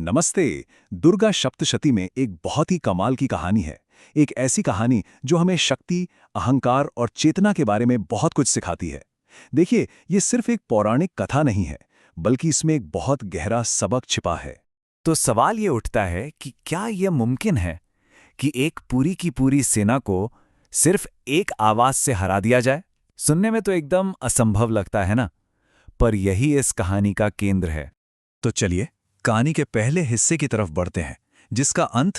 नमस्ते। दुर्गा सप्तशती में एक बहुत ही कमाल की कहानी है। एक ऐसी कहानी जो हमें शक्ति, अहंकार और चेतना के बारे में बहुत कुछ सिखाती है। देखिए, ये सिर्फ एक पौराणिक कथा नहीं है, बल्कि इसमें एक बहुत गहरा सबक छिपा है। तो सवाल ये उठता है कि क्या यह मुमकिन है कि एक पूरी की पूरी सेना को सिर्फ एक आवाज से हरा दिया जाए? सुनने में तो एकदम असंभव लगता है ना, पर यही इस कहानी का केंद्र है। तो चलिए कहानी के पहले हिस्से की तरफ बढ़ते हैं, जिसका अंत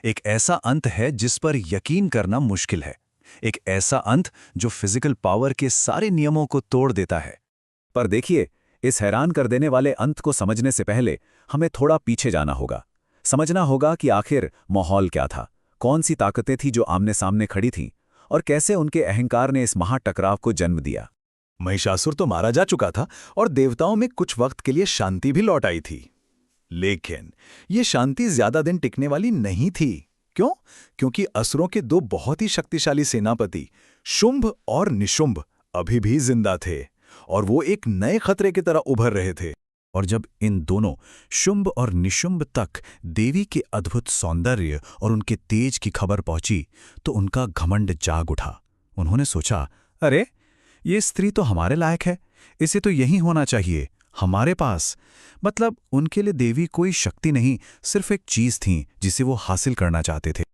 एक ऐसा अंत है जिस पर यकीन करना मुश्किल है। एक ऐसा अंत जो फिजिकल पावर के सारे नियमों को तोड़ देता है। पर देखिए, इस हैरान कर देने वाले अंत को समझने से पहले हमें थोड़ा पीछे जाना होगा। समझना होगा कि आखिर माहौल क्या था, कौन सी ताकतें थीं जो आमने सामने खड़ी थीं, और कैसे उनके अहंकार ने इस महाटकराव को जन्म दिया। महिषासुर तो मारा जा चुका था और देवताओं में कुछ वक्त के लिए शांति भी लौट आई थी। लेकिन ये शांति ज्यादा दिन टिकने वाली नहीं थी। क्यों? क्योंकि असुरों के दो बहुत ही शक्तिशाली सेनापति शुंभ और निशुंभ अभी भी जिंदा थे और वो एक नए खतरे की तरह उभर रहे थे। और जब इन दोनों शुंभ और निशुंभ तक देवी के अद्भुत सौंदर्य और उनके तेज की खबर पहुंची, तो उनका घमंड जाग उठा। उन्होंने सोचा, अरे, ये स्त्री तो हमारे लायक है, इसे तो यही होना चाहिए, हमारे पास। मतलब उनके लिए देवी कोई शक्ति नहीं, सिर्फ एक चीज थी जिसे वो हासिल करना चाहते थे।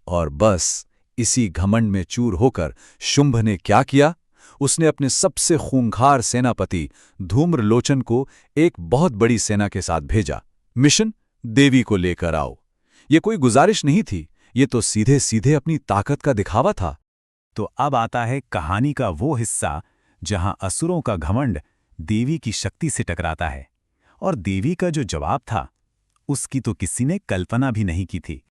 और बस इसी घमंड में चूर होकर शुंभ ने क्या किया? उसने अपने सबसे खूंखार सेनापति धूम्रलोचन को एक बहुत बड़ी सेना के साथ भेजा। मिशन, देवी को लेकर आओ। ये कोई गुजारिश नहीं थी, ये तो सीधे सीधे अपनी ताकत का दिखावा था। तो अब आता है कहानी का वो हिस्सा जहां असुरों का घमंड देवी की शक्ति से टकराता है। और देवी का जो जवाब था, उसकी तो किसी ने कल्पना भी नहीं की थी।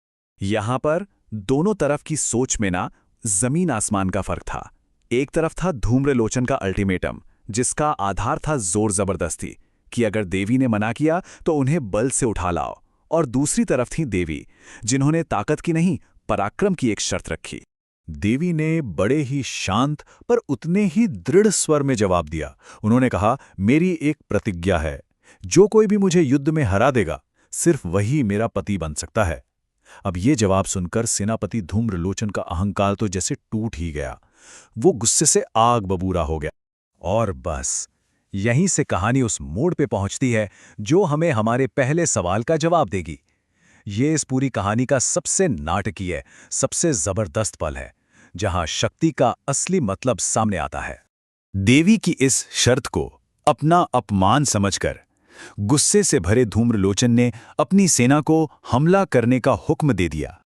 यहां पर दोनों तरफ की सोच में ना जमीन आसमान का फर्क था। एक तरफ था धूम्रलोचन का अल्टीमेटम, जिसका आधार था जोर जबरदस्ती कि अगर देवी ने मना किया तो उन्हें बल से उठा लाओ। और दूसरी तरफ थी देवी, जिन्होंने ताकत की नहीं, पराक्रम की एक शर्त रखी। देवी ने बड़े ही शांत पर उतने ही दृढ़ स्वर में जवाब दिया। उन्होंने कहा, मेरी एक प्रतिज्ञा है, जो कोई भी मुझे युद्ध में हरा देगा, सिर्फ वही मेरा पति बन सकता है। अब ये जवाब सुनकर सेनापति धूम्रलोचन का अहंकार तो जैसे टूट ही गया। वो गुस्से से आग बबूरा हो गया। और बस यहीं से कहानी उस मोड़ पे पहुंचती है जो हमें हमारे पहले सवाल का जवाब देगी। ये इस पूरी कहानी का सबसे नाटकीय, सबसे जबरदस्त पल है, जहां शक्ति का असली मतलब सामने आता है। देवी की इस शर्त को अपना अपमान समझकर गुस्से से भरे धूम्रलोचन ने अपनी सेना को हमला करने का हुक्म दे दिया।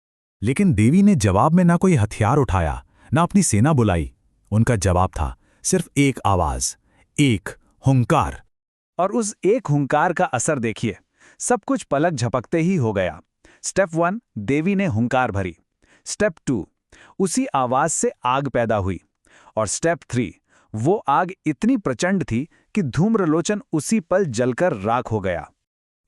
लेकिन देवी ने जवाब में ना कोई हथियार उठाया, ना अपनी सेना बुलाई। उनका जवाब था सिर्फ एक आवाज, एक हुंकार। और उस एक हुंकार का असर देखिए, सब कुछ पलक झपकते ही हो गया। स्टेप 1, देवी ने हुंकार भरी। स्टेप 2, उसी आवाज से आग पैदा हुई। और स्टेप 3, वो आग इतनी प्रचंड थी कि धूम्रलोचन उसी पल जलकर राख हो गया।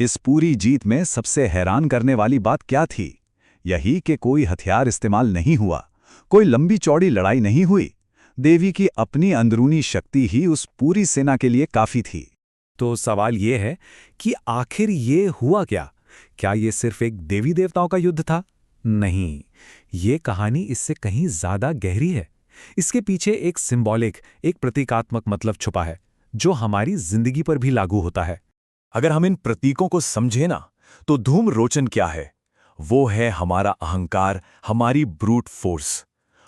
इस पूरी जीत में सबसे हैरान करने वाली बात क्या थी? यही कि कोई हथियार इस्तेमाल नहीं हुआ, कोई लंबी चौड़ी लड़ाई नहीं हुई। देवी की अपनी अंदरूनी शक्ति ही उस पूरी सेना के लिए काफी थी। तो सवाल ये है कि आखिर ये हुआ क्या? क्या ये सिर्फ एक देवी देवताओं का युद्ध था? नहीं, ये कहानी इससे कहीं ज्यादा गहरी है। इसके पीछे एक सिंबॉलिक, एक प्रतीकात्मक मतलब छुपा है, जो हमारी जिंदगी पर भी लागू होता है। अगर हम इन प्रतीकों को समझे ना, तो धूम्रलोचन क्या है? वो है हमारा अहंकार, हमारी ब्रूट फोर्स।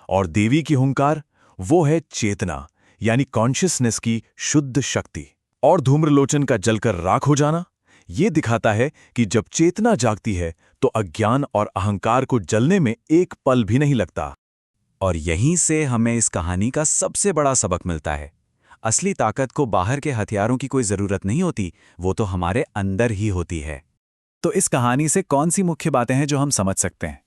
और देवी की हुंकार, वो है चेतना, यानी कॉन्शियसनेस की शुद्ध शक्ति। और धूम्रलोचन का जलकर राख हो जाना, ये दिखाता है कि जब चेतना जागती है तो अज्ञान और अहंकार को जलने में एक पल भी नहीं लगता। और यहीं से हमें इस कहानी का सबसे बड़ा सबक मिलता है। असली ताकत को बाहर के हथियारों की कोई जरूरत नहीं होती, वो तो हमारे अंदर ही होती है। तो इस कहानी से कौन सी मुख्य बातें हैं जो हम समझ सकते हैं?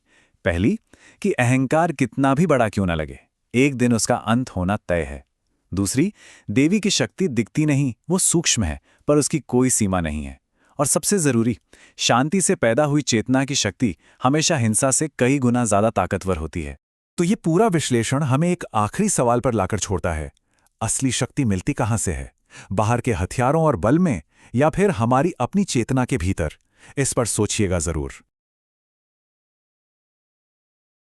पहली, कि अहंकार कितना भी बड़ा क्यों न लगे, एक दिन उसका अंत होना तय है। दूसरी, देवी की शक्ति दिखती नहीं, वो सूक्ष्म है, पर उसकी कोई सीमा नहीं है। और सबसे जरूरी, शांति से पैदा हुई चेतना की शक्ति हमेशा हिंसा से कई गुना ज्यादा ताकतवर होती है। तो ये पूरा विश्लेषण हमें एक आखिरी सवाल पर लाकर छोड़ता है, असली शक्ति मिलती कहां से है? बाहर के हथियारों और बल में, या फिर हमारी अपनी चेतना के भीतर? इस पर सोचिएगा जरूर।